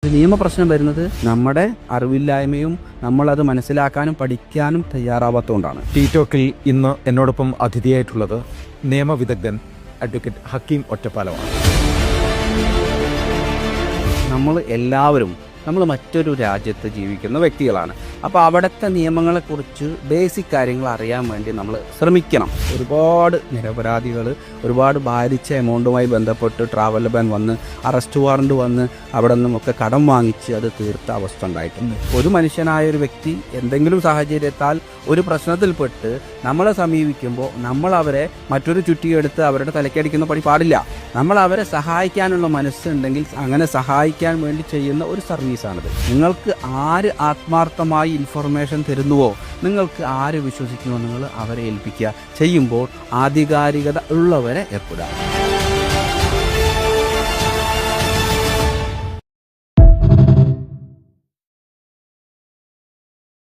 നിയമപ്രശ്നം വരുന്നത് നമ്മുടെ അറിവില്ലായ്മയും നമ്മളത് മനസ്സിലാക്കാനും പഠിക്കാനും തയ്യാറാവാത്തതുകൊണ്ടാണ്. ടീറ്റോക്കിൽ ഇന്ന് എന്നോടൊപ്പം അതിഥിയായിട്ടുള്ളത് നിയമവിദഗ്ധൻ അഡ്വക്കേറ്റ് ഹക്കീം ഒറ്റപ്പാലമാണ്. നമ്മൾ മറ്റൊരു രാജ്യത്ത് ജീവിക്കുന്ന വ്യക്തികളാണ്. അപ്പോൾ അവിടുത്തെ നിയമങ്ങളെക്കുറിച്ച് ബേസിക് കാര്യങ്ങൾ അറിയാൻ വേണ്ടി നമ്മൾ ശ്രമിക്കണം. ഒരുപാട് നിരപരാധികൾ ഒരുപാട് ഭാരിച്ച എമൗണ്ടുമായി ബന്ധപ്പെട്ട് ട്രാവൽ ബാൻ വന്ന് അറസ്റ്റ് വാറണ്ട് വന്ന് അവിടെ നിന്നുമൊക്കെ കടം വാങ്ങിച്ച് അത് തീർത്ത അവസ്ഥ ഉണ്ടായിട്ടുണ്ട്. ഒരു മനുഷ്യനായ ഒരു വ്യക്തി എന്തെങ്കിലും സാഹചര്യത്താൽ ഒരു പ്രശ്നത്തിൽപ്പെട്ട് നമ്മളെ സമീപിക്കുമ്പോൾ നമ്മൾ അവരെ മറ്റൊരു ചുറ്റിയെടുത്ത് അവരുടെ തലക്കടിക്കുന്ന പണി പാടില്ല. നമ്മൾ അവരെ സഹായിക്കാനുള്ള മനസ്സുണ്ടെങ്കിൽ അങ്ങനെ സഹായിക്കാൻ വേണ്ടി ചെയ്യുന്ന ഒരു സർവീസാണിത്. നിങ്ങൾക്ക് ആര് ആത്മാർത്ഥമായി ഇൻഫർമേഷൻ തരുന്നുവോ, നിങ്ങൾക്ക് ആര് വിശ്വസിക്കുന്നുവോ, നിങ്ങൾ അവരെ ഏൽപ്പിക്കുക. ചെയ്യുമ്പോൾ ആധികാരികത ഉള്ളവരെ ഏർപ്പെടുക.